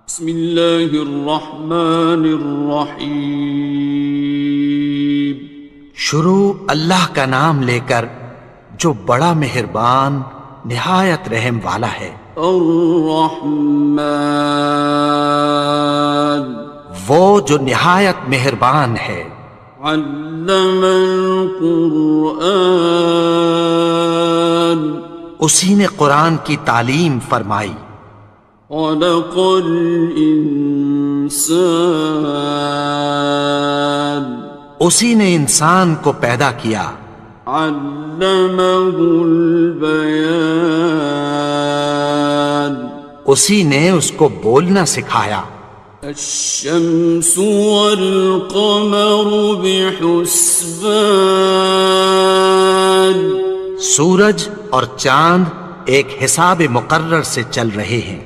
بسم اللہ الرحمن الرحیم۔ شروع اللہ کا نام لے کر جو بڑا مہربان نہایت رحم والا ہے۔ الرحمن، وہ جو نہایت مہربان ہے۔ علم القرآن، اسی نے قرآن کی تعلیم فرمائی۔ خلق الانسان، اسی نے انسان کو پیدا کیا۔ علمہ البیان، اسی نے اس کو بولنا سکھایا۔ الشمس والقمر بحسبان، سورج اور چاند ایک حساب مقرر سے چل رہے ہیں۔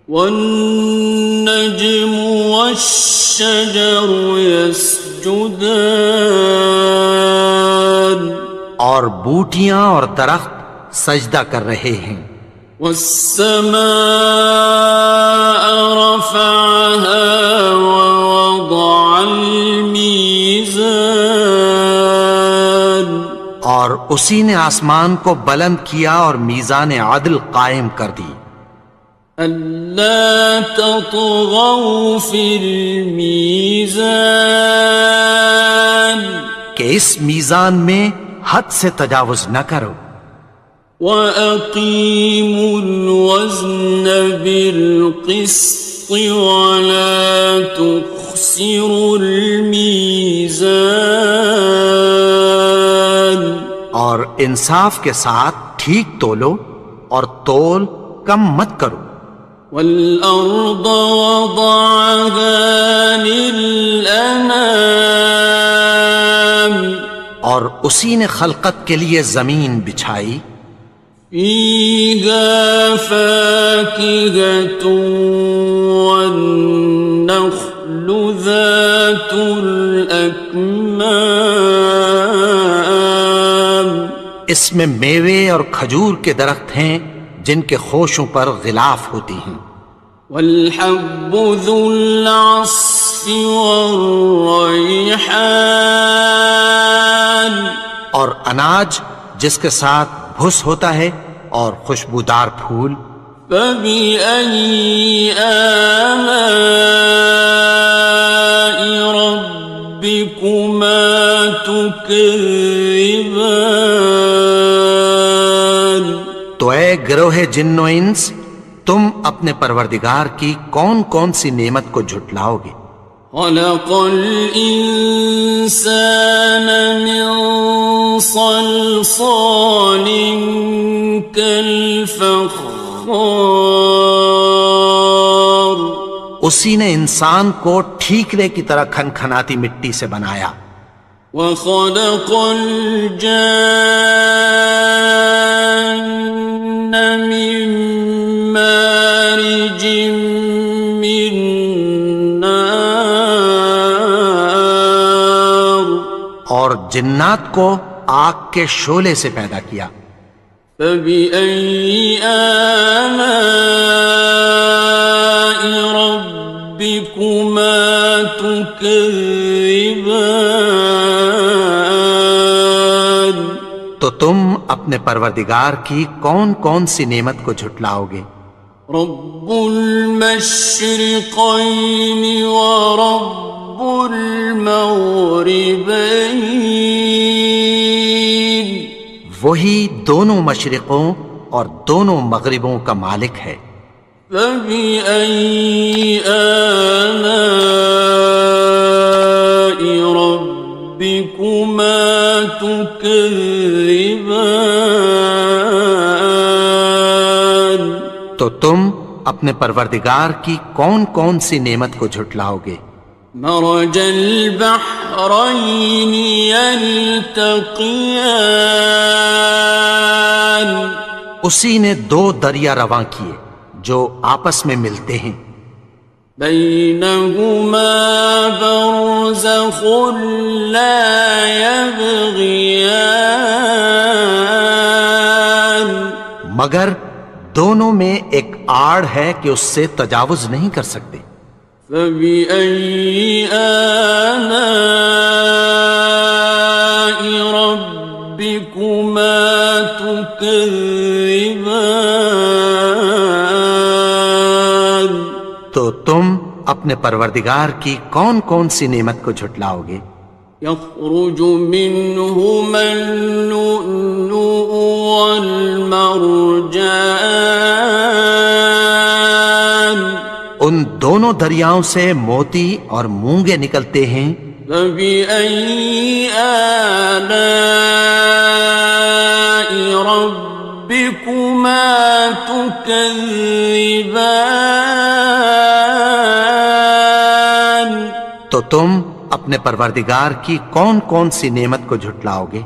والنجم والشجر يسجدان، اور بوٹیاں اور درخت سجدہ کر رہے ہیں۔ والسماء رفعها ووضع الميزان، اور اسی نے آسمان کو بلند کیا اور میزان عدل قائم کر دی۔ ألا تطغوا في الميزان، کہ اس میزان میں حد سے تجاوز نہ کرو۔ وَأَقِيمُوا الْوَزْنَ بِالْقِسْطِ وَلَا تُخْسِرُوا الْمِيزَانَ، اور انصاف کے ساتھ ٹھیک تولو اور تول کم مت کرو۔ وَالْأَرْضَ وَضَعَهَا لِلْأَنَامِ، اور اسی نے خلقت کے لیے زمین بچھائی۔ فِيهَا فَاكِهَةٌ وَالنَّخْلُ ذَاتُ الْأَكْمَامِ، اس میں میوے اور کھجور کے درخت ہیں جن کے خوشوں پر غلاف ہوتی ہیں۔ وَالْحَبُّ ذُو الْعَصْفِ وَالرَّيْحَانِ، اور اناج جس کے ساتھ بھس ہوتا ہے اور خوشبودار پھول۔ فَبِأَيِّ آلَاءِ رَبِّكُمَا تُكَذِّبَانِ، تو اے گروہ جن و انس، تم اپنے پروردگار کی کون کون سی نعمت کو جھٹلاؤ گے؟ خَلَقَ الْإِنسَانَ مِنْ صَلْصَالٍ كَالْفَخَّارِ، اسی نے انسان کو ٹھیکرے کی طرح کھنکھناتی مٹی سے بنایا۔ وَخَلَقَ الْجَانَّ مِن مَّارِجٍ مِّن نَّارٍ، اور جنات کو آگ کے شعلے سے پیدا کیا۔ فَبِأَيِّ آلَاءِ رَبِّكُمَا تُكَذِّبَانِ، تو تم اپنے پروردگار کی کون کون سی نعمت کو جھٹلاؤ گے؟ رب المشرقین ورب المغربین، وہی دونوں مشرقوں اور دونوں مغربوں کا مالک ہے۔ فَبِأَيِّ آلَاءِ رَبِّكُمَا تُكَذِّبَانِ، تو تم اپنے پروردگار کی کون کون سی نعمت کو جھٹلاؤ گے؟ مرج البحرین یلتقیان، اسی نے دو دریا رواں کیے جو آپس میں ملتے ہیں۔ بینہما برزخ لا یبغیان، مگر دونوں میں ایک آڑ ہے کہ اس سے تجاوز نہیں کر سکتے۔ فبأي آلاء ربكما تكذبان؟ تو تم اپنے پروردگار کی کون کون سی نعمت کو جھٹلاؤ گے؟ يخرج منهما اللؤلؤ والمرجان، ان دونوں دریاؤں سے موتی اور مونگے نکلتے ہیں۔ فبأي آلاء ربكما تكذبان؟ تو تم اپنے پروردگار کی کون کون سی نعمت کو جھٹلاؤ گے؟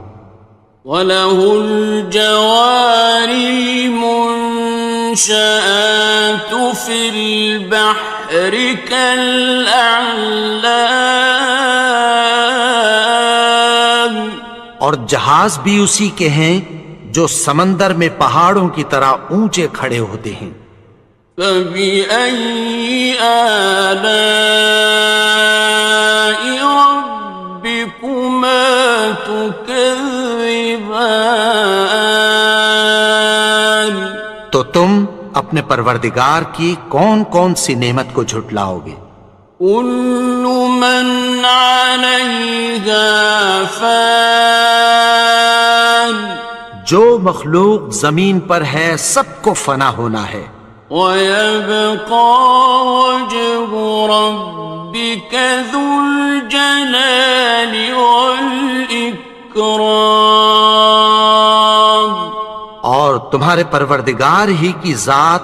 وَلَهُ الْجَوَارِ الْمُنشَآتُ فِي الْبَحْرِ كَالْأَعْلَامِ، اور جہاز بھی اسی کے ہیں جو سمندر میں پہاڑوں کی طرح اونچے کھڑے ہوتے ہیں۔ فَبِأَيِّ آلَاءِ رَبِّكُمَا تُكَذِّبَانِ؟ تو تم اپنے پروردگار کی کون کون سی نعمت کو جھٹلاؤ گے؟ كُلُّ مَنْ عَلَيْهَا فَانٍ، جو مخلوق زمین پر ہے سب کو فنا ہونا ہے۔ وَيَبْقَى وَجْهُ رَبِّكَ ذُو الْجَلَالِ وَالْإِكْرَامِ، اور تمہارے پروردگار ہی کی ذات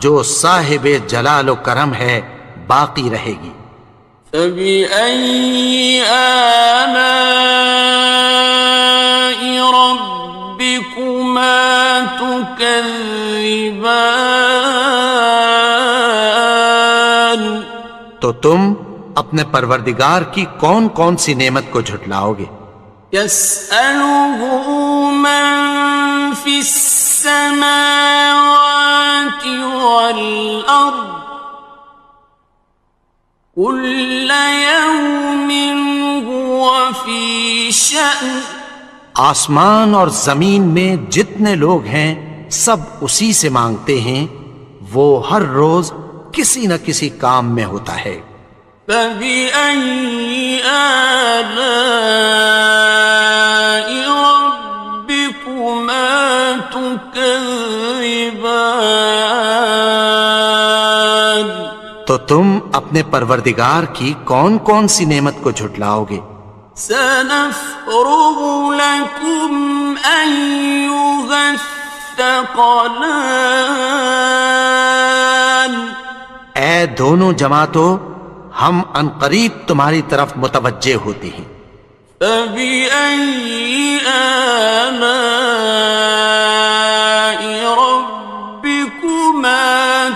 جو صاحب جلال و کرم ہے باقی رہے گی۔ فَبِأَيِّ آلَاءِ رَبِّكُمَا تُكَذِّبَانِ؟ تو تم اپنے پروردگار کی کون کون سی نعمت کو جھٹلاؤ گے؟ يَسْأَلُهُ مَن فِي السَّمَاوَاتِ وَالْأَرْضِ كُلَّ يَوْمٍ هُوَ فِي شَأْنٍ، آسمان اور زمین میں جتنے لوگ ہیں سب اسی سے مانگتے ہیں، وہ ہر روز کسی نہ کسی کام میں ہوتا ہے۔ فَبِأَيِّ آلَاءِ رَبِّكُمَا تُكَذِّبَانِ؟ تو تم اپنے پروردگار کی کون کون سی نعمت کو جھٹلاؤ گے؟ سَنَفْرُغُ لَكُمْ أَيُّهَ الثَّقَلَانِ، اے دونوں جماعتوں، ہم عنقریب تمہاری طرف متوجہ ہوتے ہیں۔ فَبِأَيِّ آلَاءِ رَبِّكُمَا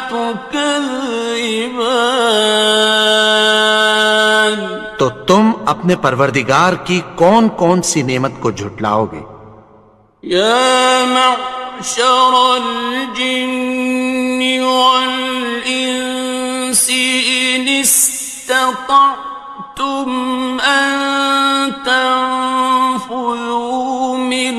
تُكَذِّبَانِ؟ تو تم اپنے پروردگار کی کون کون سی نعمت کو جھٹلاؤ گے؟ يَا مَعْشَرَ الْجِنِّ وَالْإِنسِ إِنِ اسْتَطَعْتُمْ أَن تَنفُذُوا مِنْ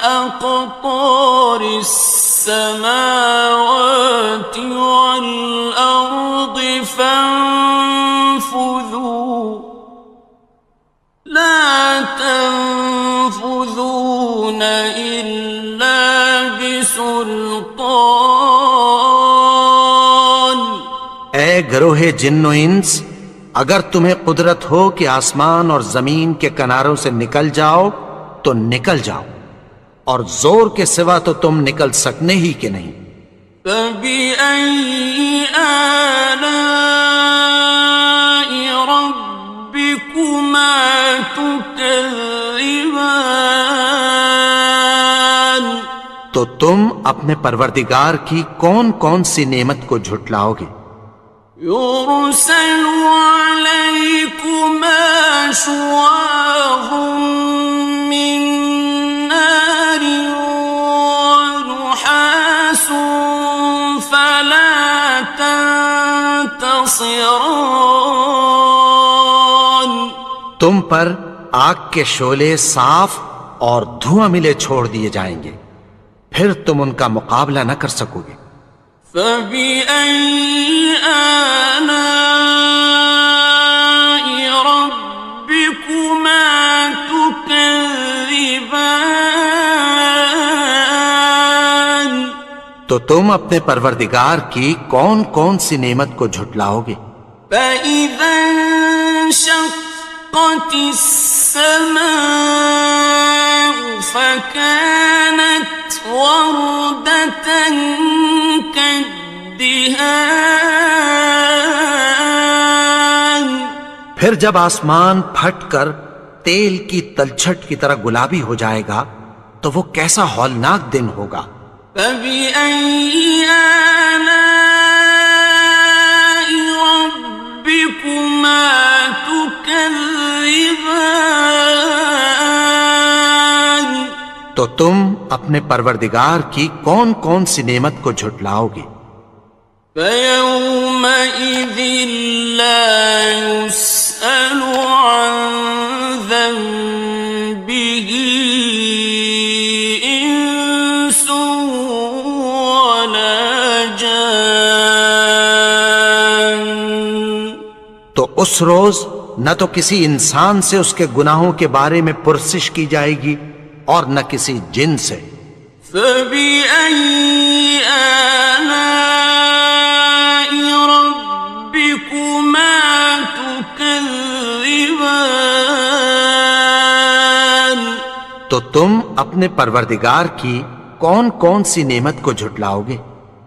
أَقْطَارِ السَّمَاوَاتِ وَالْأَرْضِ فَانفُذُوا لَا تَنفُذُونَ إِلَّا بِسُلْطَانٍ۔ اے گروہ جن و انس، اگر تمہیں قدرت ہو کہ آسمان اور زمین کے کناروں سے نکل جاؤ تو نکل جاؤ، اور زور کے سوا تو تم نکل سکنے ہی کہ نہیں۔ فَبِأَيِّ آلَاءِ رَبِّكُمَا تُكَذِّبَانِ؟ تو تم اپنے پروردگار کی کون کون سی نعمت کو جھٹلاؤ گے؟ يُرْسَلُ عَلَيْكُمَا شُوَاظٌ مِّن نَّارٍ وَنُحَاسٌ خاصران. تم پر آگ کے شعلے صاف اور دھواں ملے چھوڑ دیے جائیں گے، پھر تم ان کا مقابلہ نہ کر سکو گے۔ فبأي آلاء ربكما تكذبان. تو تم اپنے پروردگار کی کون کون سی نعمت کو جھٹلاؤ گے؟ فإذا انشقت السماء فكانت وردة كالدهان. پھر جب آسمان پھٹ کر تیل کی تلچھٹ کی طرح گلابی ہو جائے گا تو وہ کیسا ہولناک دن ہوگا۔ فبأي آلاء ربكما تكذبان. تو تم اپنے پروردگار کی کون کون سی نعمت کو جھٹلاؤ گے؟ فيومئذ لا يسأل عن ذنبه إنس ولا جان. تو اس روز نہ تو کسی انسان سے اس کے گناہوں کے بارے میں پرسش کی جائے گی اور نہ کسی جن سے۔ فبأي آلاء ربكما تكذبان. تو تم اپنے پروردگار کی کون کون سی نعمت کو جھٹلاؤ گے؟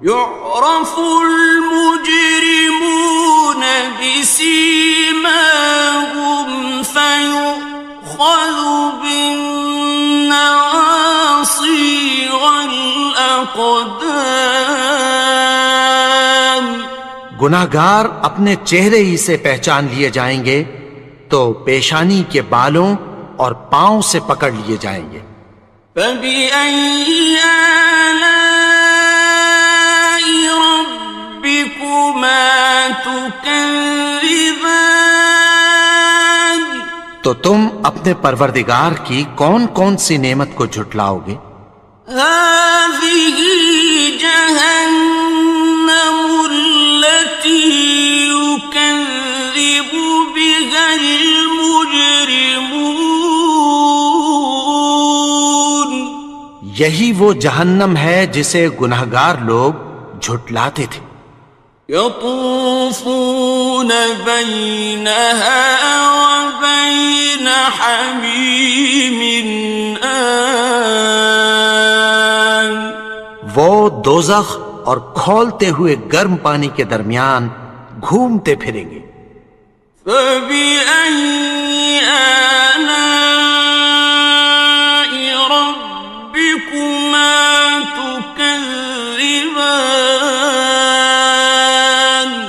يعرف المجرمون بسيماهم فيؤخذ بالنواصي والأقدام. گناہگار اپنے چہرے ہی سے پہچان لیے جائیں گے تو پیشانی کے بالوں اور پاؤں سے پکڑ لیے جائیں گے۔ فبأي آلاء ربكما تكذبان. تو تم اپنے پروردگار کی کون کون سی نعمت کو جھٹلاؤ گے؟ هذه جهنم التي يكذب بها المجرمون. یہی وہ جہنم ہے جسے گناہگار لوگ جھٹلاتے تھے۔ يطوفون بينها وبين حميم آن. وہ دوزخ اور کھولتے ہوئے گرم پانی کے درمیان گھومتے پھریں گے۔ فبأي آلاء ربكما تكذبان.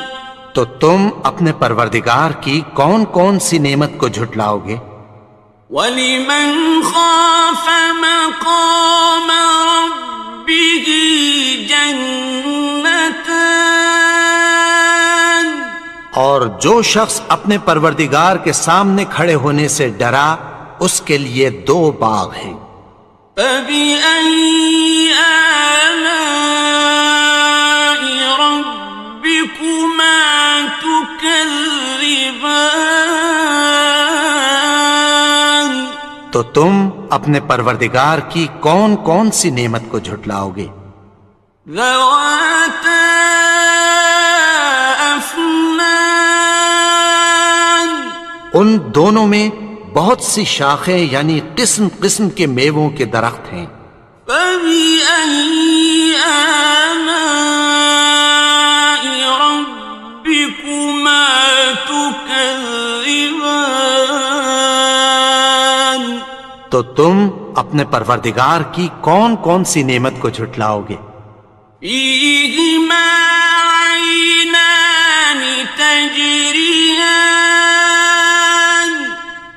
تو تم اپنے پروردگار کی کون کون سی نعمت کو جھٹلاؤ گے؟ وَلِمَنْ خَافَ مَقَامَ رَبِّهِ جَنَّتَانِ. اور جو شخص اپنے پروردگار کے سامنے کھڑے ہونے سے ڈرا اس کے لیے دو باغ ہیں۔ فَبِأَيِّ آلَاءِ رَبِّكُمَا تُكَذِّبَانِ. تو تم اپنے پروردگار کی کون کون سی نعمت کو جھٹلاؤ گے؟ ذَوَاتَا أَفْنَانٍ. ان دونوں میں بہت سی شاخیں یعنی قسم قسم کے میووں کے درخت ہیں۔ فَبِأَيِّ آلَاءِ رَبِّكُمَا تُكَذِّبَانِ. تو تم اپنے پروردگار کی کون کون سی نعمت کو جھٹلاؤ گے؟ فِيهِمَا عَيْنَانِ تَجْرِيَانِ.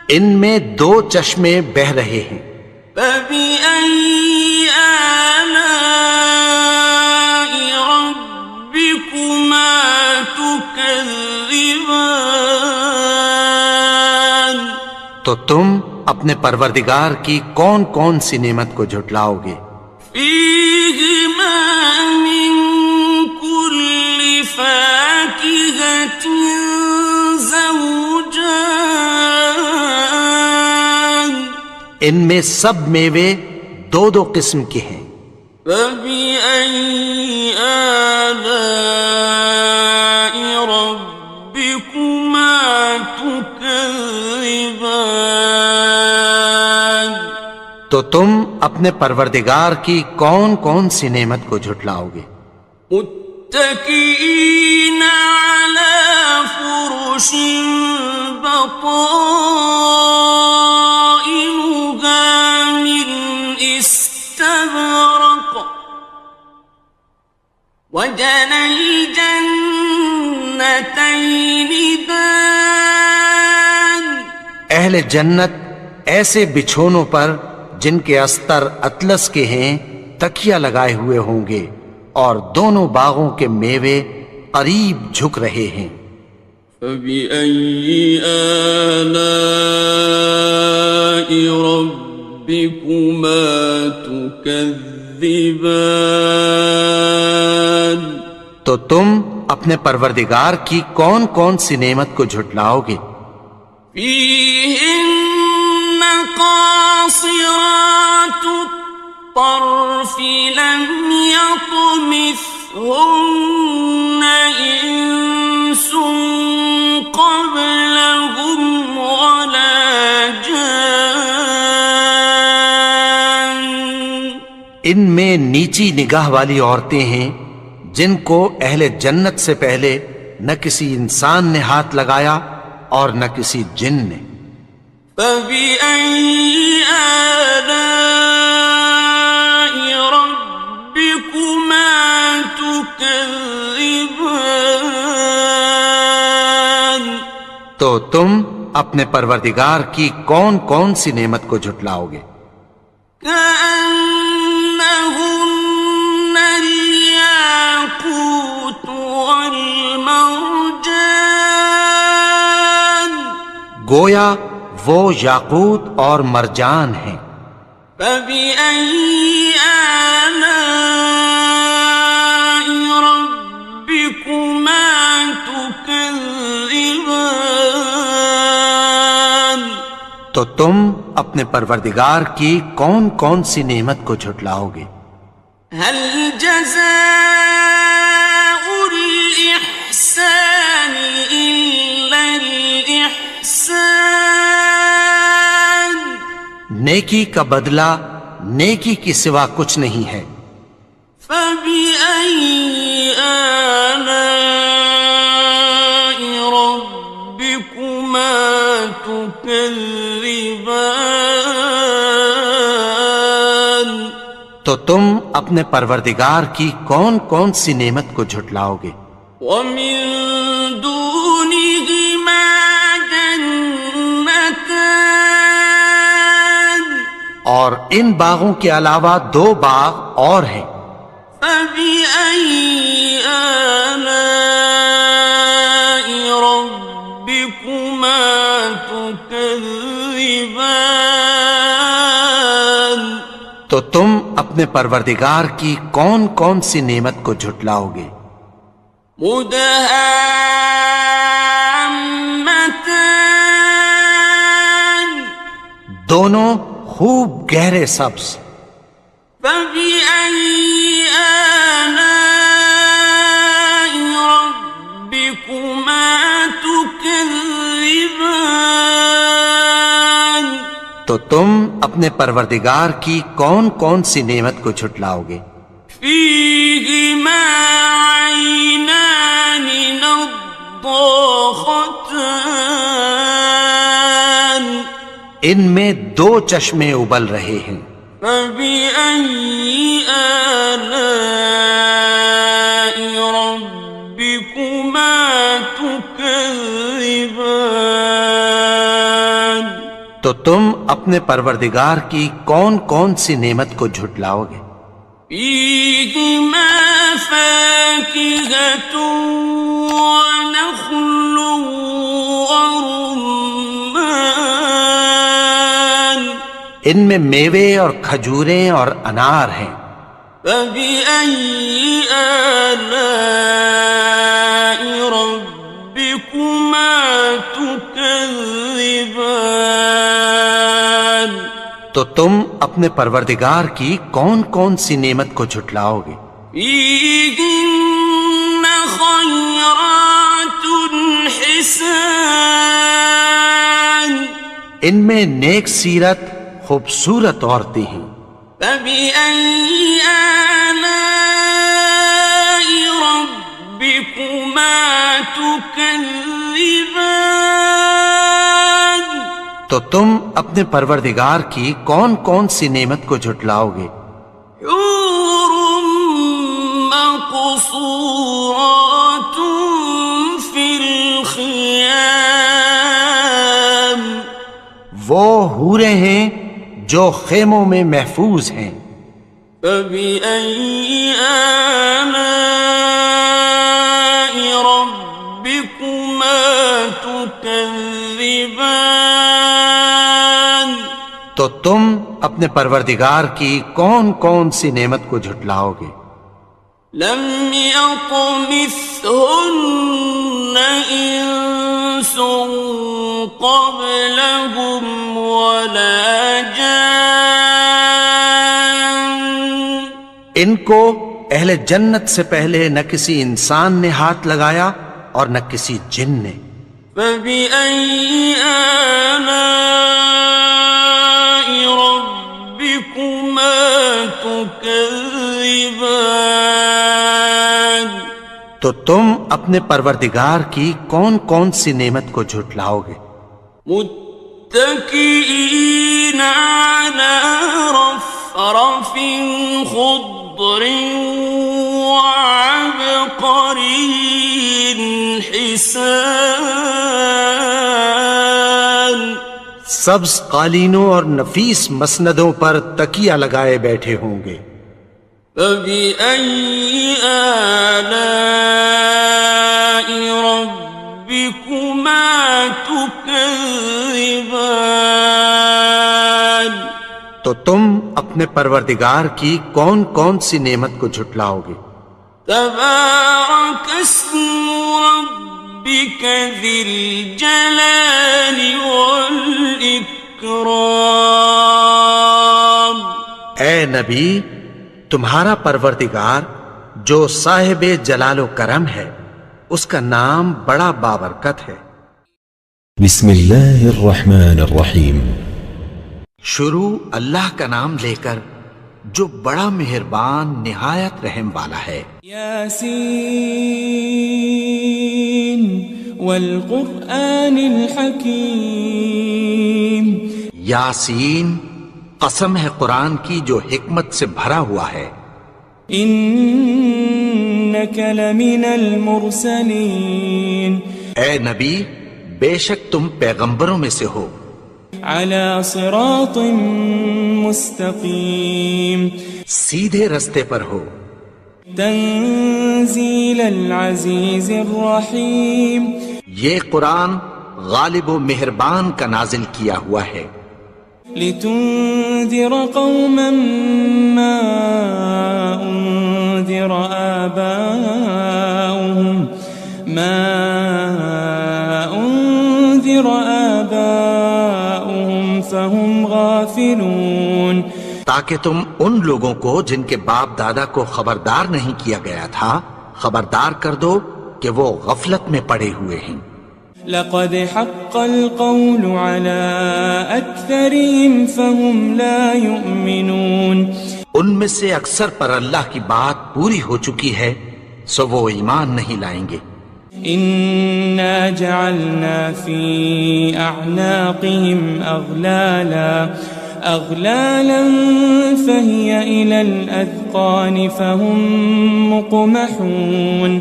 ان میں دو چشمے بہہ رہے ہیں۔ فَبِأَيِّ آلَاءِ رَبِّكُمَا تُكَذِّبَانِ. تكذبان تو تم اپنے پروردگار کی کون کون سی نعمت کو جھٹلاؤ گے؟ فيهما من كل فاكهة زوجان ان میں سب میوے دو دو قسم کے ہیں۔ فبأي آلاء ربكما تكذبان تو تم اپنے پروردگار کی کون کون سی نعمت کو جھٹلاؤ گے؟ متكئين على فرش بطائنها من استبرق وجنى الجنتين دان اہل جنت ایسے بچھونوں پر جن کے استر اطلس کے ہیں تکیہ لگائے ہوئے ہوں گے اور دونوں باغوں کے میوے قریب جھک رہے ہیں۔ فبأي آلاء ربكما تكذبان تو تم اپنے پروردگار کی کون کون سی نعمت کو جھٹلاؤ گے؟ فيهن قاصرات الطرف لم يطمثهن إنس قبلهم ولا جان ان میں نیچی نگاہ والی عورتیں ہیں جن کو اہل جنت سے پہلے نہ کسی انسان نے ہاتھ لگایا اور نہ کسی جن نے۔ فبأي آلاء ربكما تكذبان تو تم اپنے پروردگار کی کون کون سی نعمت کو جھٹلاؤ گے؟ كأنهن الياقوت والمرجان گویا وہ یاقوت اور مرجان ہیں۔ فبأي آلاء ربكما تكذبان تو تم اپنے پروردگار کی کون کون سی نعمت کو جھٹلاؤ گے؟ هل جزاء الإحسان إلا الإحسان نیکی کا بدلہ نیکی کی سوا کچھ نہیں ہے۔ فبأي آلاء ربكما تكذبان تو تم اپنے پروردگار کی کون کون سی نعمت کو جھٹلاؤ گے؟ ومن دونهما جنتان اور ان باغوں کے علاوہ دو باغ اور ہیں۔ فبأي آلاء ربكما تكذبان تو تم اپنے پروردگار کی کون کون سی نعمت کو جھٹلاؤ گے؟ مدهامتان دونوں خوب گہرے سبز۔ فبأي آلاء ربكما تكذبان تو تم اپنے پروردگار کی کون کون سی نعمت کو جھٹلاؤ گے؟ فيهما عينان نضاختان ان میں دو چشمے ابل رہے ہیں۔ فبأي آلاء ربكما تكذبان تو تم اپنے پروردگار کی کون کون سی نعمت کو جھٹلاؤ گے؟ فيهما فاكهة ونخل ورمان ان میں میوے اور کھجوریں اور انار ہیں. فبأي آلاء ربكما تكذبان تو تم اپنے پروردگار کی کون کون سی نعمت کو جھٹلاؤ گے؟ فيهن خيرات حسان ان میں نیک سیرت خوبصورت عورتیں ہیں. فبأي آلاء ربكما تكذبان تو تم اپنے پروردگار کی کون کون سی نعمت کو جھٹلاؤ گے؟ حور مقصورات في الخيام وہ حوریں ہیں جو خیموں میں محفوظ ہیں. فبأي آلاء ربكما تكذبان تو تم اپنے پروردگار کی کون کون سی نعمت کو جھٹلاؤ گے؟ لم يطمثهن إنس قبلهم ولا جان ان کو اہل جنت سے پہلے نہ کسی انسان نے ہاتھ لگایا اور نہ کسی جن نے. فبأي آلاء ربكما تكذبان تو تم اپنے پروردگار کی کون کون سی نعمت کو جھٹلاؤ گے؟ متكئين على رفرف خضر وعبقري حسان سبز قالینوں اور نفیس مسندوں پر تکیہ لگائے بیٹھے ہوں گے. فبأي آلاء ربكما تكذبان تو تم اپنے پروردگار کی کون کون سی نعمت کو جھٹلاؤ گے؟ تبارك اسم ربك ذي الجلال والإكرام اے نبی، تمہارا پروردگار جو صاحب جلال و کرم ہے، اس کا نام بڑا بابرکت ہے. بسم اللہ الرحمن الرحیم. شروع اللہ کا نام لے کر جو بڑا مہربان نہایت رحم والا ہے. یاسین والقرآن الحکیم. یاسین، قسم ہے قرآن کی جو حکمت سے بھرا ہوا ہے. انک لمن المرسلین. اے نبی، بے شک تم پیغمبروں میں سے ہو. علی صراط مستقیم. سیدھے رستے پر ہو. تنزیل العزیز الرحیم. یہ قرآن غالب و مہربان کا نازل کیا ہوا ہے. لتنذر قوما ما انذر آباؤهم فهم غافلون. تاکہ تم ان لوگوں کو جن کے باپ دادا کو خبردار نہیں کیا گیا تھا خبردار کر دو کہ وہ غفلت میں پڑے ہوئے ہیں. لقد حق القول على أكثرهم فهم لا يؤمنون. ان میں سے اکثر پر اللہ کی بات پوری ہو چکی ہے سو وہ ایمان نہیں لائیں گے. إنا جعلنا في أعناقهم أغلالا فهي إلى الأذقان فهم مقمحون.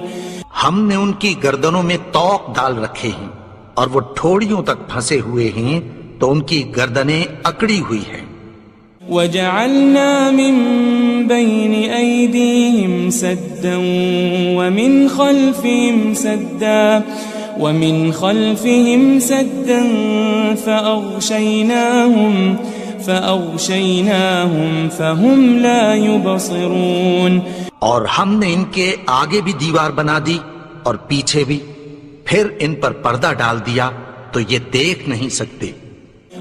ہم نے ان کی گردنوں میں طوق ڈال رکھے ہیں اور وہ ٹھوڑیوں تک پھنسے ہوئے ہیں تو ان کی گردنیں اکڑی ہوئی ہیں. وجعلنا من بين أيديهم سدا ومن خلفهم سدا فأغشيناهم فهم لا يبصرون. اور ہم نے ان کے آگے بھی دیوار بنا دی اور پیچھے بھی، پھر ان پر پردہ ڈال دیا تو یہ دیکھ نہیں سکتے.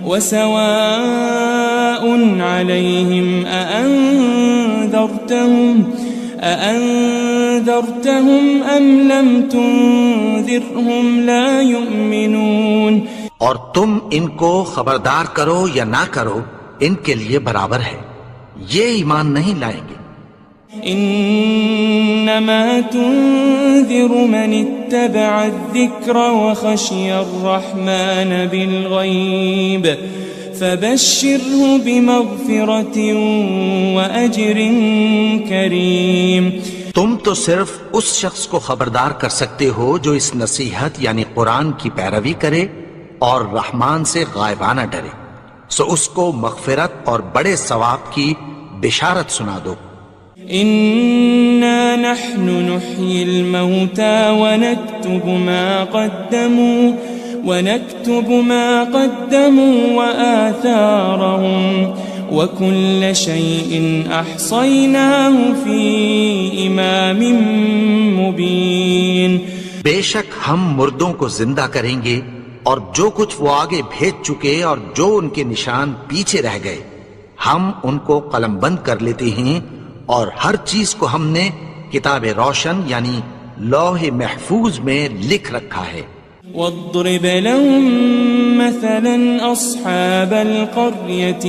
وسواء عليهم أأنذرتهم أم لم تنذرهم لا يؤمنون. اور تم ان کو خبردار کرو یا نہ کرو، ان کے لیے برابر ہے، یہ ایمان نہیں لائیں گے. انما تنذر من اتبع الذکر وخشی الرحمن بالغیب فبشره بمغفرة واجر کریم. تم تو صرف اس شخص کو خبردار کر سکتے ہو جو اس نصیحت یعنی قرآن کی پیروی کرے اور رحمان سے غائبانہ ڈرے، سو اس کو مغفرت اور بڑے ثواب کی بشارت سنا دو. إنا نحن نحيي الموتى ونكتب ما قدموا وآثارهم وكل شيء أحصيناه في إمام مبين. بے شک ہم مردوں کو زندہ کریں گے اور جو کچھ وہ آگے بھیج چکے اور جو ان کے نشان پیچھے رہ گئے ہم ان کو قلم بند کر لیتے ہیں، اور ہر چیز کو ہم نے کتاب روشن یعنی لوح محفوظ میں لکھ رکھا ہے. واضرب لهم مثلا أصحاب القرية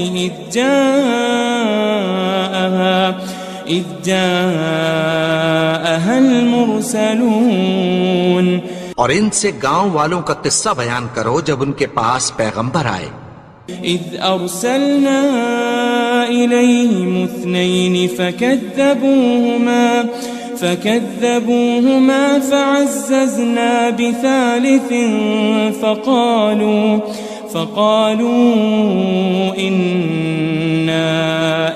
إذ جاءها المرسلون. اور ان سے گاؤں والوں کا قصہ بیان کرو جب ان کے پاس پیغمبر آئے. إذ أرسلنا إليهم 2 فكذبوهما فعززنا بثالث فقالوا إنا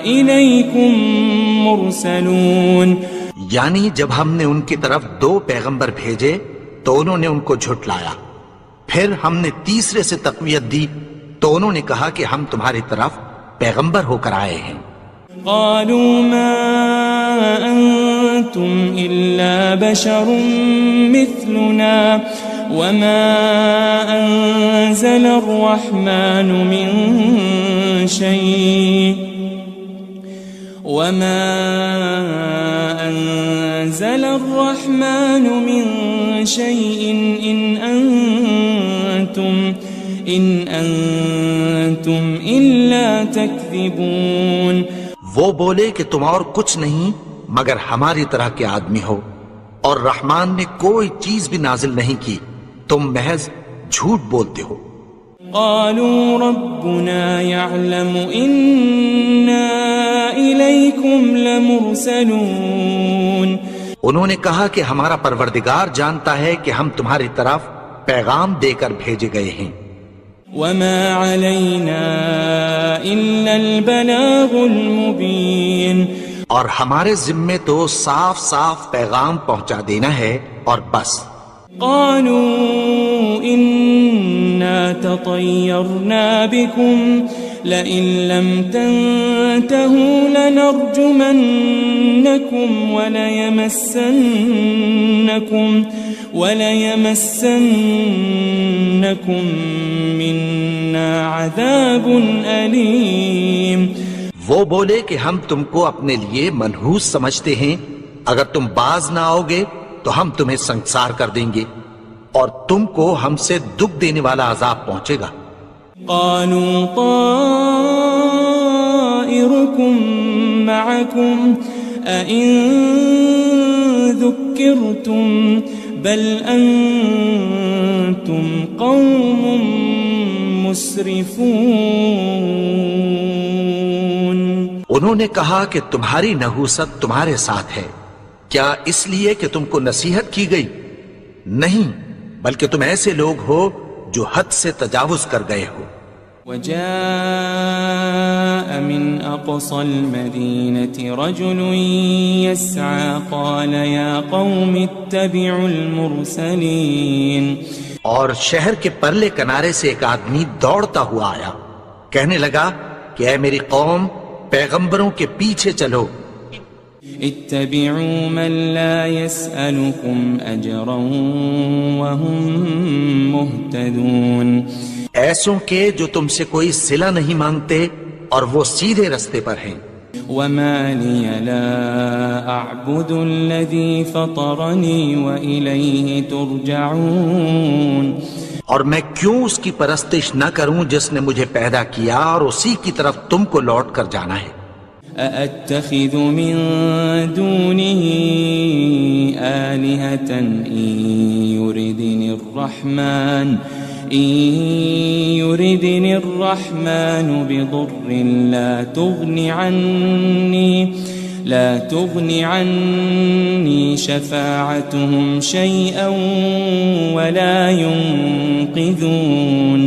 إليكم مرسلون. یعنی جب ہم نے ان کی طرف 2 پیغمبر بھیجے تو انہوں نے ان کو جھٹلایا، پھر ہم نے تیسرے سے تقویت دی تو انہوں نے کہا کہ ہم تمہاری طرف پیغمبر ہو کر آئے ہیں. قالوا ما أنتم إلا بشر مثلنا وما أنزل الرحمن من شيء إن أنتم إلا تكذبون. وہ بولے کہ تم اور کچھ نہیں مگر ہماری طرح کے آدمی ہو، اور رحمان نے کوئی چیز بھی نازل نہیں کی، تم محض جھوٹ بولتے ہو. قالوا ربنا يعلم إنا إليكم لمرسلون. انہوں نے کہا کہ ہمارا پروردگار جانتا ہے کہ ہم تمہاری طرف پیغام دے کر بھیجے گئے ہیں. وما علينا إلا البلاغ المبين. اور ہمارے ذمے تو صاف صاف پیغام پہنچا دینا ہے اور بس. قالوا إنا تطيرنا بكم لئن لم تنتهوا لنرجمنكم وليمسنكم منا عذاب أليم. وہ بولے کہ ہم تم کو اپنے لیے منحوس سمجھتے ہیں، اگر تم باز نہ آؤ گے تو ہم تمہیں سنسار کر دیں گے اور تم کو ہم سے دکھ دینے والا عذاب پہنچے گا. قالوا طائركم معكم أئن ذكرتم بل أنتم قوم مسرفون. انہوں نے کہا کہ تمہاری نحوست تمہارے ساتھ ہے، کیا اس لیے کہ تم کو نصیحت کی گئی؟ نہیں، بلکہ تم ایسے لوگ ہو جو حد سے تجاوز کر گئے ہو. وجاء من أقصى المدينة رجل يسعى قال يا قوم اتبعوا المرسلين. اور شہر کے پرلے کنارے سے ایک آدمی دوڑتا ہوا آیا، کہنے لگا کہ اے میری قوم، پیغمبروں کے پیچھے چلو. اتبعوا من لا يسألكم أجرا وهم مهتدون. ایسوں کے جو تم سے کوئی صلہ نہیں مانگتے اور وہ سیدھے رستے پر ہیں. وما لي لا أعبد الذي فطرني وإليه ترجعون. اور میں کیوں اس کی پرستش نہ کروں جس نے مجھے پیدا کیا اور اسی کی طرف تم کو لوٹ کر جانا ہے. أأتخذ من دونه آلهة إن يردني الرحمن بضر لا تغني عني شفاعتهم شيئا ولا ينقذون.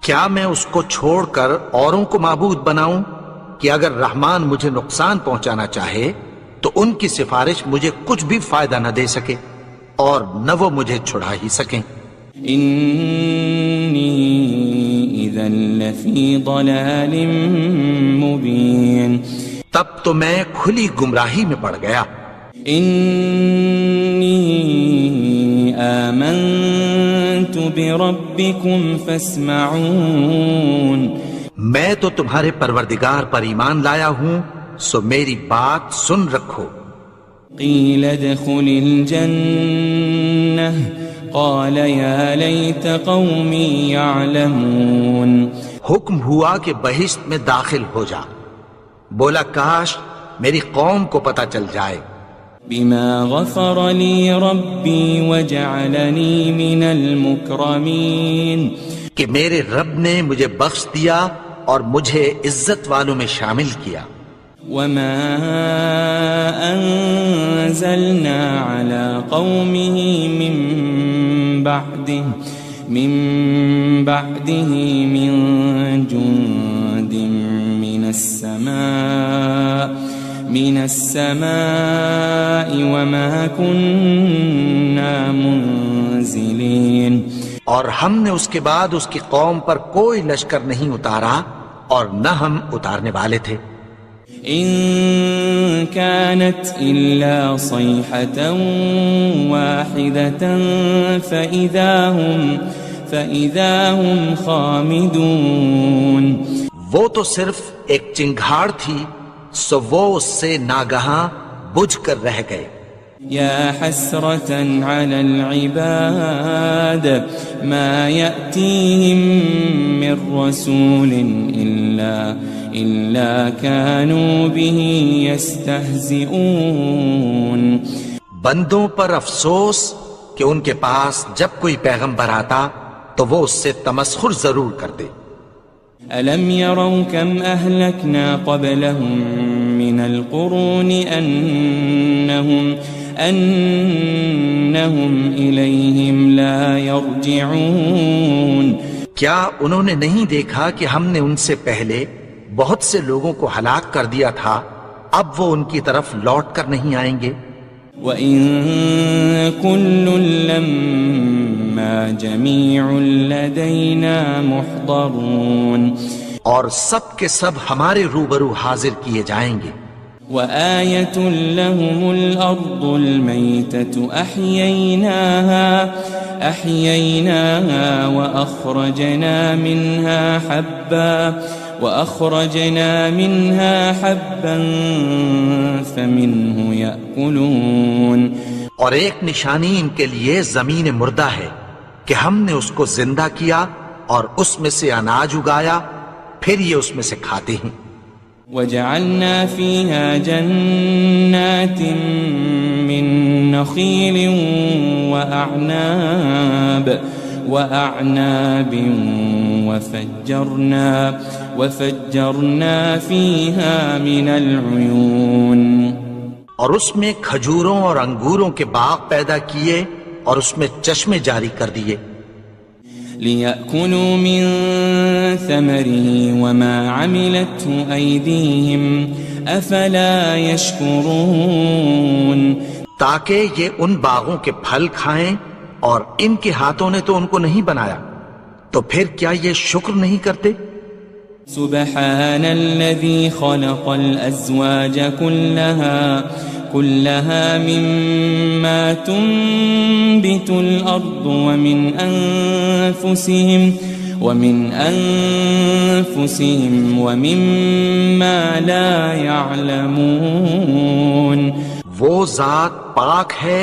کیا میں اس کو چھوڑ کر اوروں کو معبود بناؤں کہ اگر رحمان مجھے نقصان پہنچانا چاہے تو ان کی سفارش مجھے کچھ بھی فائدہ نہ دے سکے اور نہ وہ مجھے چھڑا ہی سکیں. إني إذا لفي ضلال مبين. تب تو میں کھلی گمراہی میں پڑ گیا. إني آمنت بربكم فاسمعون. میں تو تمہارے پروردگار پر ایمان لایا ہوں، سو میری بات سن رکھو. قيل ادخل الجنة قال يا ليت قومي يعلمون. حکم ہوا کہ بہشت میں داخل ہو جا. بولا کاش میری قوم کو پتہ چل جائے. بما غفر لي ربي وجعلني من المكرمين. کہ میرے رب نے مجھے بخش دیا اور مجھے عزت والوں میں شامل کیا. وما أنزلنا على قومه من بعده من جند من السماء وما كنا منزلين. اور ہم نے اس کے بعد اس کی قوم پر کوئی لشکر نہیں اتارا اور نہ ہم اتارنے والے تھے. إن كانت إلا صيحة واحدة فإذا هم خامدون. وہ تو صرف ایک چنگھاڑ تھی، سو وہ اس سے ناگہاں بجھ کر رہ گئے. يا حسرة على العباد ما يأتيهم من رسول إلا كانوا به يستهزئون. بندوں پر افسوس کہ ان کے پاس جب کوئی پیغمبر آتا تو وہ اس سے تمسخر ضرور کرتے. ألم يروا كم أهلكنا قبلهم من القرون أنهم إليهم لا يرجعون. کیا انہوں نے نہیں دیکھا کہ ہم نے ان سے پہلے بہت سے لوگوں کو ہلاک کر دیا تھا، اب وہ ان کی طرف لوٹ کر نہیں آئیں گے. وَإِن كُلٌّ لَمَّا جَمِيعٌ لَدَيْنَا مُحْضَرُونَ. اور سب کے سب ہمارے روبرو حاضر کیے جائیں گے. وَآيَةٌ لَهُمُ الْأَرْضُ الْمَيْتَةُ أَحْيَيْنَاهَا وأخرجنا منها حبا فمنه يأكلون. اور ایک نشانی ان کے لیے زمین مردہ ہے کہ ہم نے اس کو زندہ کیا اور اس میں سے اناج اگایا، پھر یہ اس میں سے کھاتے ہیں. وجعلنا فيها جنات من نخيل وأعناب وفجرنا فيها من العيون. اور اس میں کھجوروں اور انگوروں کے باغ پیدا کیے اور اس میں چشمے جاری کر دیے. ليأكلوا من ثمره وما عملته أيديهم أفلا يشكرون تاکہ یہ ان باغوں کے پھل کھائیں اور ان کے ہاتھوں نے تو ان کو نہیں بنایا، تو پھر کیا یہ شکر نہیں کرتے؟ سبحان الذي خلق الأزواج كلها مما تنبت الأرض ومن أنفسهم ومما لا يعلمون وہ ذات پاک ہے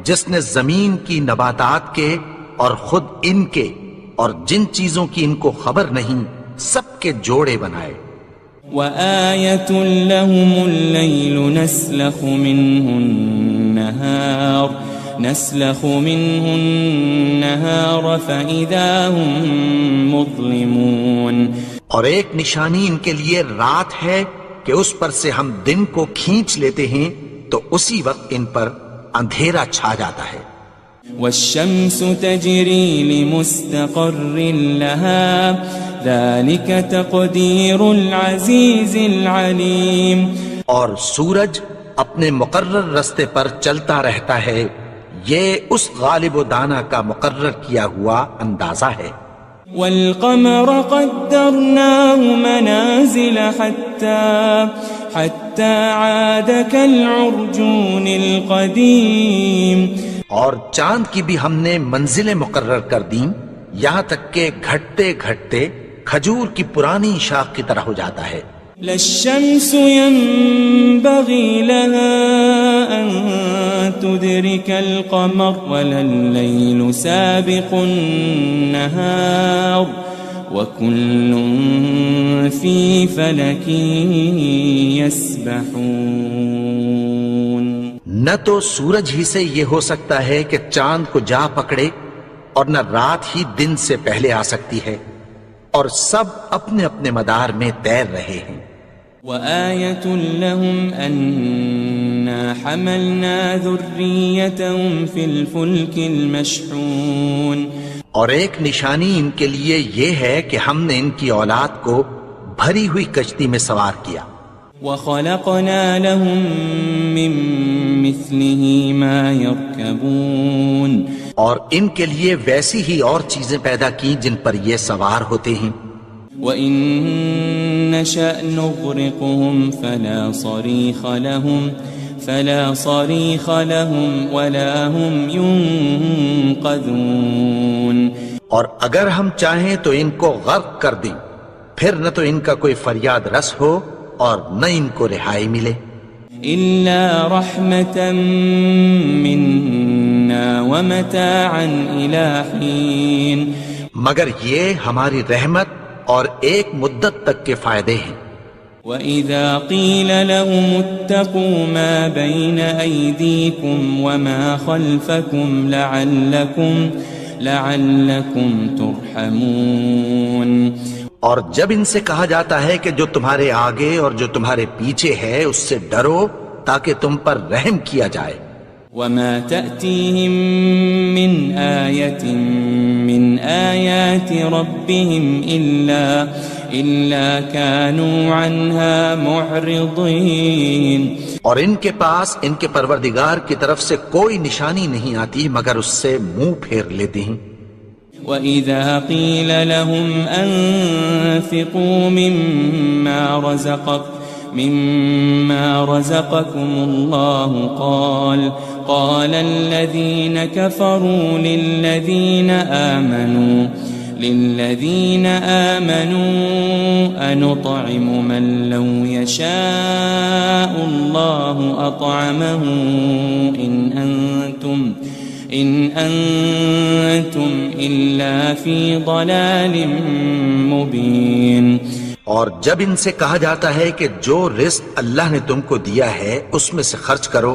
جس نے زمین کی نباتات کے اور خود ان کے اور جن چیزوں کی ان کو خبر نہیں سب کے جوڑے بنائے۔ وآية لهم الليل نسلخ منه النهار فإذا هم مظلمون اور ایک نشانی ان کے لیے رات ہے کہ اس پر سے ہم دن کو کھینچ لیتے ہیں تو اسی وقت ان پر اندھیرا چھا جاتا ہے۔ والشمس تجري لمستقر لها ذلك تقدير العزيز العليم اور سورج اپنے مقرر رستے پر چلتا رہتا ہے، یہ اس غالب و دانا کا مقرر کیا ہوا اندازہ ہے۔ والقمر قدرناه منازل حتى عاد كالعرجون القديم اور چاند کی بھی ہم نے منزلیں مقرر کر دیں یہاں تک کہ گھٹتے گھٹتے کھجور کی پرانی شاخ کی طرح ہو جاتا ہے۔ لا الشمس ينبغي لها أن تدرك القمر ولا الليل سابق النهار وكل في فلك يسبحون نہ تو سورج ہی سے یہ ہو سکتا ہے کہ چاند کو جا پکڑے اور نہ رات ہی دن سے پہلے آ سکتی ہے، اور سب اپنے اپنے مدار میں تیر رہے ہیں۔ وآية لهم أنا حملنا ذريتهم في الفلك المشحون اور ایک نشانی ان کے لیے یہ ہے کہ ہم نے ان کی اولاد کو بھری ہوئی کشتی میں سوار کیا۔ وخلقنا لهم من مثله ما يركبون اور ان کے لیے ویسی ہی اور چیزیں پیدا کی جن پر یہ سوار ہوتے ہیں۔ وَإِن نَّشَأْ نُغْرِقْهُمْ فَلَا صَرِيخَ لَهُمْ وَلَا هُمْ يُنقَذُونَ اور اگر ہم چاہیں تو ان کو غرق کر دیں، پھر نہ تو ان کا کوئی فریاد رس ہو اور نہ ان کو رہائی ملے۔ إِلَّا رَحْمَةً مِّنَّا وَمَتَاعًا إِلَى حِينٍ مگر یہ ہماری رحمت اور ایک مدت تک کے فائدے ہیں۔ وَإِذَا قِيلَ لَهُمُ اتَّقُوا مَا بَيْنَ أَيْدِيكُمْ وَمَا خَلْفَكُمْ لَعَلَّكُمْ تُرْحَمُونَ اور جب ان سے کہا جاتا ہے کہ جو تمہارے آگے اور جو تمہارے پیچھے ہے اس سے ڈرو تاکہ تم پر رحم کیا جائے۔ وَمَا تَأْتِيهِم مِّنْ آيَةٍ مِّنْ آيَاتِ رَبِّهِمْ إِلَّا كَانُوا عَنْهَا مُعْرِضِينَ اور ان کے پاس ان کے پروردگار کی طرف سے کوئی نشانی نہیں آتی مگر اس سے منہ پھیر لیتے ہیں۔ وَإِذَا قِيلَ لَهُمْ أَنفِقُوا مِمَّا رَزَقَكُمُ اللَّهُ قَالَ الَّذِينَ كَفَرُوا لِلَّذِينَ آمَنُوا أَنُطْعِمُ مَن لَّوْ يَشَاءُ اللَّهُ أَطْعَمَهُ إِنْ أَنْتُمْ إِلَّا فِي ضَلَالٍ مُبِينٍ اور جب ان سے کہا جاتا ہے کہ جو رزق اللہ نے تم کو دیا ہے اس میں سے خرچ کرو،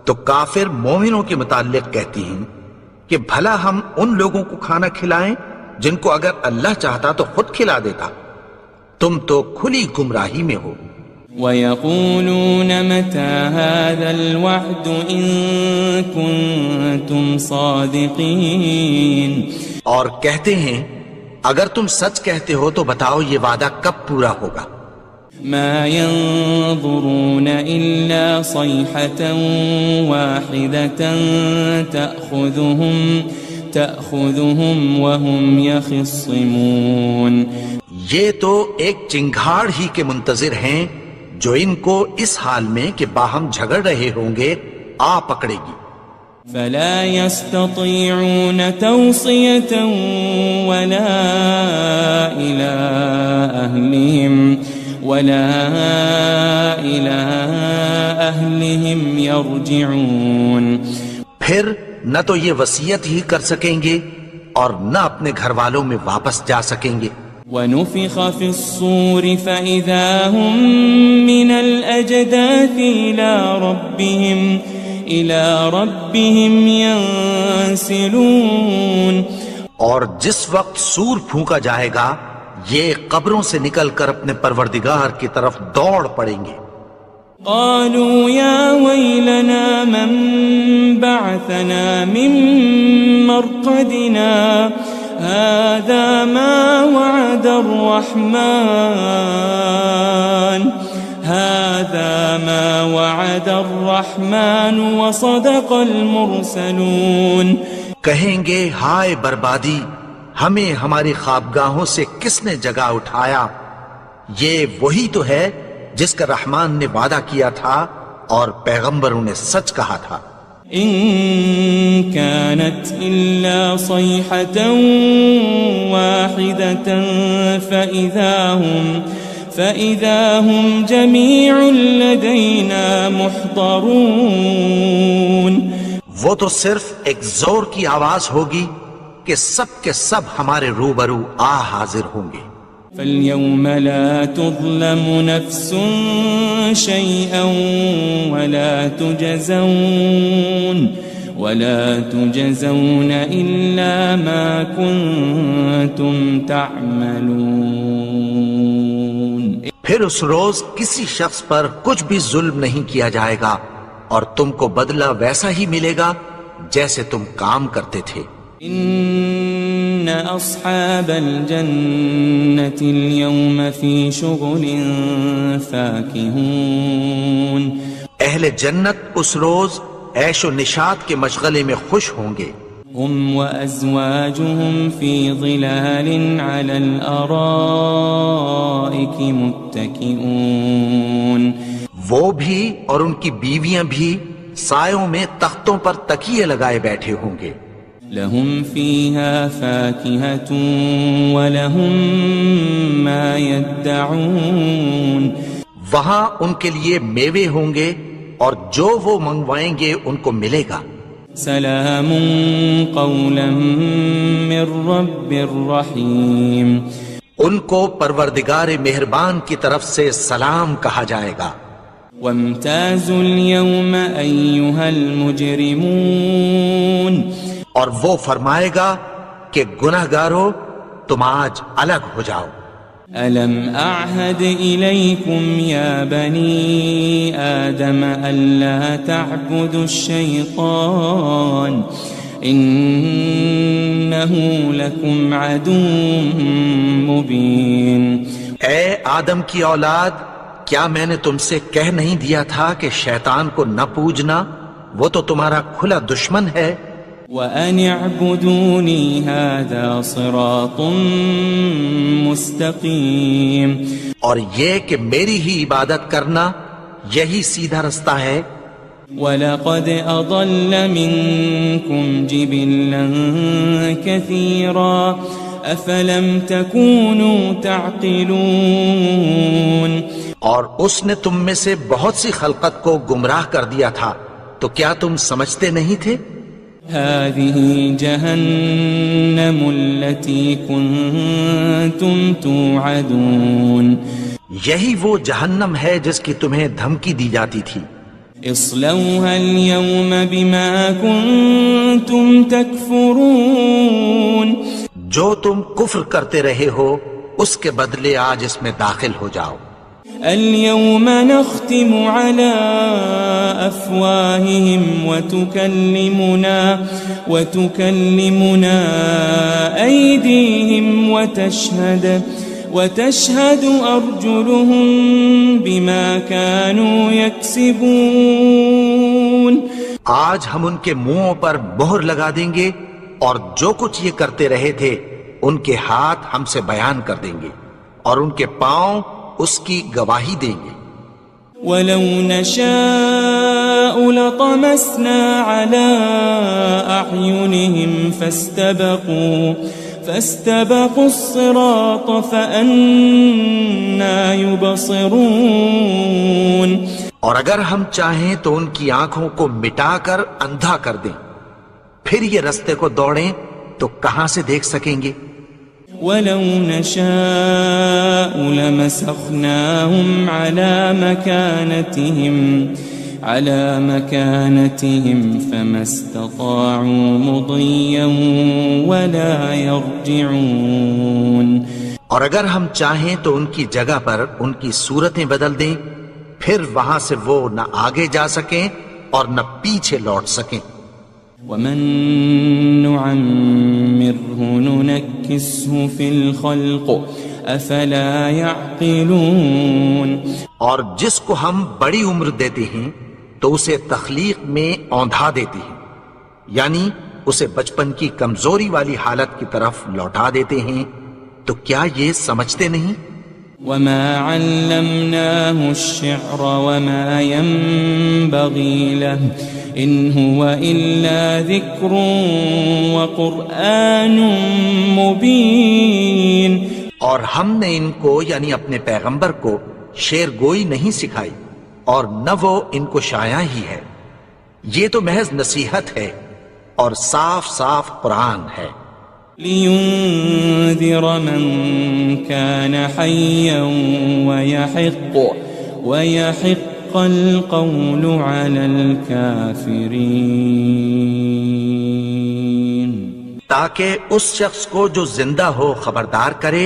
تو کافر مومنوں کے متعلق کہتی ہیں کہ بھلا ہم ان لوگوں کو کھانا کھلائیں جن کو اگر اللہ چاہتا تو خود کھلا دیتا، تم تو کھلی گمراہی میں ہو۔ وَيَقُولُونَ مَتَى هَذَا الْوَعْدُ إِن كُنتُمْ صَادِقِينَ اور کہتے ہیں اگر تم سچ کہتے ہو تو بتاؤ یہ وعدہ کب پورا ہوگا؟ مَا يَنظُرُونَ إِلَّا صَيْحَةً وَاحِدَةً تَأْخُذُهُمْ وَهُمْ يَخِصِّمُونَ یہ تو ایک چنگھاڑ ہی کے منتظر ہیں جو ان کو اس حال میں کہ باہم جھگڑ رہے ہوں گے آ پکڑے گی۔ فَلَا يَسْتَطِيعُونَ تَوْصِيَةً وَلَا إِلَىٰ أَهْلِهِمْ يَرْجِعُونَ پھر نہ تو یہ وصیت ہی کر سکیں گے اور نہ اپنے گھر والوں میں واپس جا سکیں گے۔ وَنُفِخَ فِي الصُّورِ فَإِذَا هُم مِّنَ الْأَجْدَاثِ إِلَىٰ رَبِّهِمْ يَنسِلُونَ اور جس وقت سور پھونکا جائے گا یہ قبروں سے نکل کر اپنے پروردگار کی طرف دوڑ پڑیں گے۔ قالوا يا ويلنا من بعثنا من مرقدنا هذا ما وعد الرحمن وصدق المرسلون کہیں گے ہائے بربادی، ہمیں ہماری خوابگاہوں سے کس نے جگا اٹھایا؟ یہ وہی تو ہے جس کا رحمان نے وعدہ کیا تھا اور پیغمبروں نے سچ کہا تھا۔ ان كانت الا صيحة واحدة فإذا هم جميع لدينا محضرون وہ تو صرف ایک زور کی آواز ہوگی کہ سب کے سب ہمارے روبرو آ حاضر ہوں گے۔ فَالْيَوْمَ لَا تُظْلَمُ نَفْسٌ شَيْئًا وَلَا تُجَزَوْنَ إِلَّا مَا كُنتُمْ تَعْمَلُونَ پھر اس روز کسی شخص پر کچھ بھی ظلم نہیں کیا جائے گا اور تم کو بدلہ ویسا ہی ملے گا جیسے تم کام کرتے تھے۔ ان اصحاب الجنة اليوم في شغل فاكهون اہل جنت اس روز عیش و نشاط کے مشغلے میں خوش ہوں گے۔ هم وازواجهم في ظلال على الارائك متكئون وہ بھی اور ان کی بیویاں بھی سایوں میں تختوں پر تکیے لگائے بیٹھے ہوں گے۔ لهم فيها فاكهة ولهم ما يدعون وہاں ان کے لیے میوے ہوں گے اور جو وہ منگوائیں گے ان کو ملے گا۔ سلام قولا من رب الرحیم ان کو پروردگار مہربان کی طرف سے سلام کہا جائے گا۔ وامتازوا اليوم أيها المجرمون اور وہ فرمائے گا کہ گنہگارو تم آج الگ ہو جاؤ۔ ألم أعهد إليكم يا بني آدم ألا تعبدوا الشيطان إنه لكم عدو مبين اے آدم کی اولاد، کیا میں نے تم سے کہہ نہیں دیا تھا کہ شیطان کو نہ پوجنا، وہ تو تمہارا کھلا دشمن ہے۔ وَأَنِ اعْبُدُونِي هَذَا صِرَاطٌ مُسْتَقِيمٌ اور یہ کہ میری ہی عبادت کرنا یہی سیدھا رستہ ہے۔ وَلَقَدْ أَضَلَّ مِنْكُمْ جِبِلًّا كَثِيرًا أَفَلَمْ تَكُونُوا تَعْقِلُونَ اور اس نے تم میں سے بہت سی خلقت کو گمراہ کر دیا تھا، تو کیا تم سمجھتے نہیں تھے؟ هذه جهنم التي كنتم توعدون یہی وہ جہنم ہے جس کی تمہیں دھمکی دی جاتی تھی۔ اصلوها اليوم بما كنتم تكفرون جو تم کفر کرتے رہے ہو اس کے بدلے آج اس میں داخل ہو جاؤ۔ اليوم نختم على أفواههم وتكلمنا أيديهم وتشهد أرجلهم بما كانوا يكسبون. آج ہم ان کے منہوں پر مہر لگا دیں گے اور جو کچھ یہ کرتے رہے تھے ان کے ہاتھ ہم سے بیان کر دیں گے اور ان کے پاؤں اس کی گواہی دیں گے. وَلَوْ نَشَاءُ لَطَمَسْنَا عَلَىٰ أَعْيُنِهِمْ فَاسْتَبَقُوا الصِّرَاطَ فَأَنَّىٰ يُبْصِرُونَ. اور اگر ہم چاہیں تو ان کی آنکھوں کو مٹا کر اندھا کر دیں، پھر یہ رستے کو دوڑیں تو کہاں سے دیکھ سکیں گے. وَلَوْ نَشَاءُ لَمَسَخْنَاهُمْ عَلَى مَكَانَتِهِمْ فَمَا اسْتَطَاعُوا مُضِيًّا وَلَا يَرْجِعُونَ. اور اگر ہم چاہیں تو ان کی جگہ پر ان کی صورتیں بدل دیں، پھر وہاں سے وہ نہ آگے جا سکیں اور نہ پیچھے لوٹ سکیں. وَمَن نُعَمِّرْهُ نُنَكِّسْهُ فِي الْخَلْقِ أَفَلَا يَعْقِلُونَ. اور جس کو ہم بڑی عمر دیتے ہیں تو اسے تخلیق میں اوندھا دیتے ہیں، یعنی اسے بچپن کی کمزوری والی حالت کی طرف لوٹا دیتے ہیں. تو کیا یہ سمجھتے نہیں؟ وَمَا عَلَّمْنَاهُ الشِّعْرَ وَمَا يَنبَغِي لَهُ إِنْ هُوَ إِلَّا ذِكْرٌ وَقُرْآنٌ مُبِينٌ. اور ہم نے ان کو یعنی اپنے پیغمبر کو شعر گوئی نہیں سکھائی اور نہ وہ ان کو شایع ہی ہے، یہ تو محض نصیحت ہے اور صاف صاف قرآن ہے. لِيُنذِرَ مَن كَانَ حَيًّا وَيَحِقَّ الْقَوْلُ عَلَى الْكَافِرِينَ. تاکہ اس شخص کو جو زندہ ہو خبردار کرے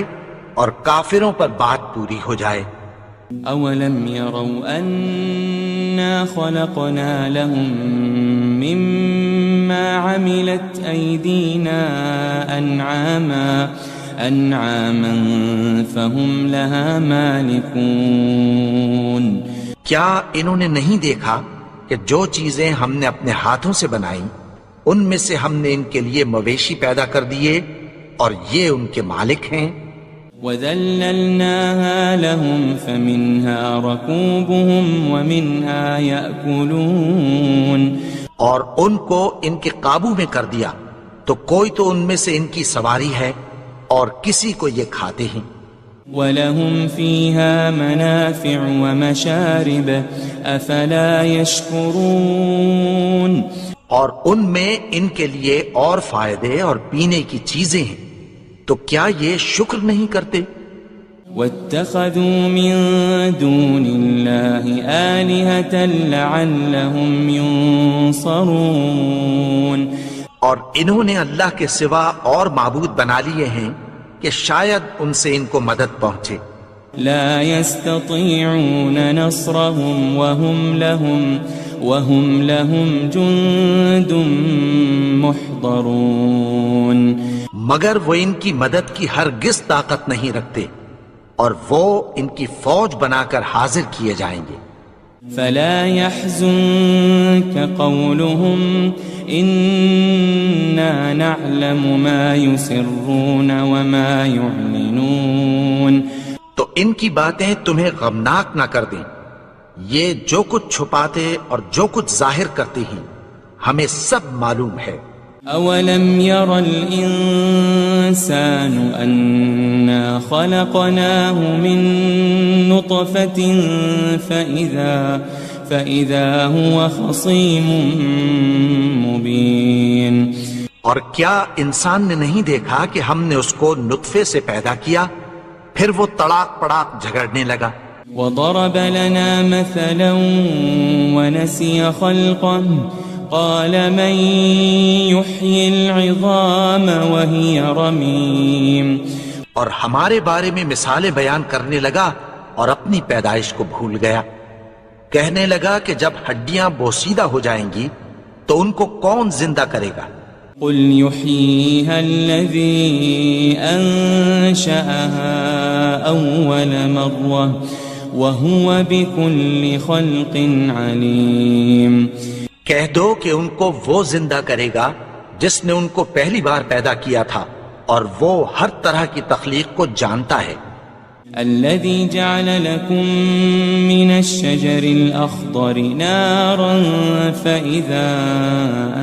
اور کافروں پر بات پوری ہو جائے. أَوَلَمْ يَرَوْا أَنَّا خَلَقْنَا لَهُم مِّمَّا عَمِلَتْ أَيْدِينَا أَنْعَامًا فَهُمْ لَهَا مَالِكُونَ. کیا انہوں نے نہیں دیکھا کہ جو چیزیں ہم نے اپنے ہاتھوں سے بنائیں ان میں سے ہم نے ان کے لیے مویشی پیدا کر دیے اور یہ ان کے مالک ہیں. وَذَلَّلْنَاهَا لَهُمْ فَمِنْهَا رَكُوبُهُمْ وَمِنْهَا يَأْكُلُونَ. اور ان کو ان کے قابو میں کر دیا تو کوئی تو ان میں سے ان کی سواری ہے اور کسی کو یہ کھاتے ہیں. وَلَهُمْ فِيهَا مَنَافِعُ وَمَشَارِبُ أَفَلَا يَشْكُرُونَ. اور ان میں ان کے لیے اور فائدے اور پینے کی چیزیں ہیں، تو کیا یہ شکر نہیں کرتے؟ وَاتَّخَذُوا مِن دُونِ اللَّهِ آلِهَةً لَعَلَّهُمْ يُنصَرُونَ. اور انہوں نے اللہ کے سوا اور معبود بنا لیے ہیں کہ شاید ان سے ان کو مدد پہنچے. لا يستطيعون نصرهم وهم لهم جند محضرون. مگر وہ ان کی مدد کی ہرگز طاقت نہیں رکھتے اور وہ ان کی فوج بنا کر حاضر کیے جائیں گے. فلا يحزنك قولهم إنا نعلم ما يسرون وما يعلنون. تو ان کی باتیں تمہیں غمناک نہ کر دیں، یہ جو کچھ چھپاتے اور جو کچھ ظاہر کرتے ہیں ہمیں سب معلوم ہے. أولم ير الإنسان أنا خلقناه من نطفة فإذا هو خصيم مبين. اور کیا انسان نے نہیں دیکھا کہ ہم نے اس کو نطفے سے پیدا کیا پھر وہ تڑاک پڑاک جھگڑنے لگا. وضرب لنا مثلا ونسي خلقه قال من يحيي العظام وهي رميم. اور ہمارے بارے میں مثالیں بیان کرنے لگا اور اپنی پیدائش کو بھول گیا. کہنے لگا کہ جب ہڈیاں بوسیدہ ہو جائیں گی تو ان کو کون زندہ کرے گا؟ قل يحييها الذي أنشأها أول مرة وهو بكل خلق عليم. کہہ دو کہ ان کو وہ زندہ کرے گا جس نے ان کو پہلی بار پیدا کیا تھا اور وہ ہر طرح کی تخلیق کو جانتا ہے. الذي جعل لكم من الشجر الأخضر نارا فإذا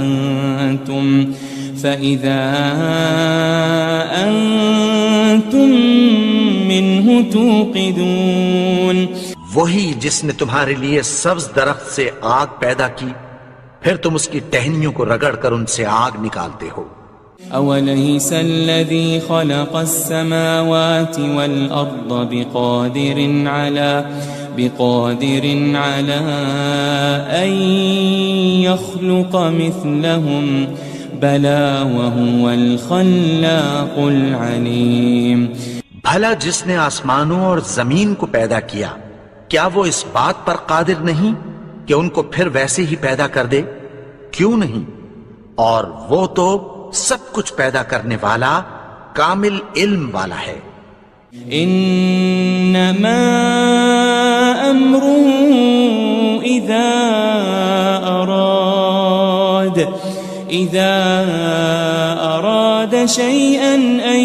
أنتم منه توقدون. وہی جس نے تمہارے لیے سبز درخت سے آگ پیدا کی پھر تم اس کی ٹہنیوں کو رگڑ کر ان سے آگ نکالتے ہو. أوليس الذي خلق السماوات والأرض بقادر على أن يخلق مثلهم بلى وهو الخلاق العليم. بھلا جس نے آسمانوں اور زمین کو پیدا کیا کیا وہ اس بات پر قادر نہیں کہ ان کو پھر ویسے ہی پیدا کر دے؟ کیوں نہیں؟ اور وہ تو سب کچھ پیدا کرنے والا کامل علم والا ہے. انما امره اذا اراد شيئا ان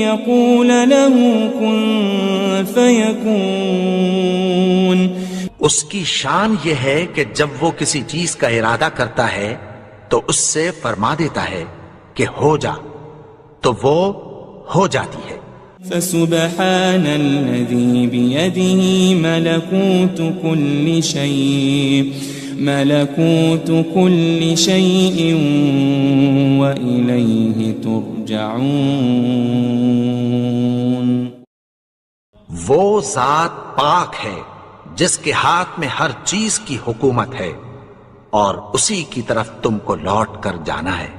يقول له كن فيكون. اس کی شان یہ ہے کہ جب وہ کسی چیز کا ارادہ کرتا ہے تو اس سے فرما دیتا ہے کہ ہو جا، تو وہ ہو جاتی ہے. فسبحان الذي بيده ملكوت كل شيء وإليه ترجعون. وہ ذات پاک ہے جس کے ہاتھ میں ہر چیز کی حکومت ہے اور اسی کی طرف تم کو لوٹ کر جانا ہے.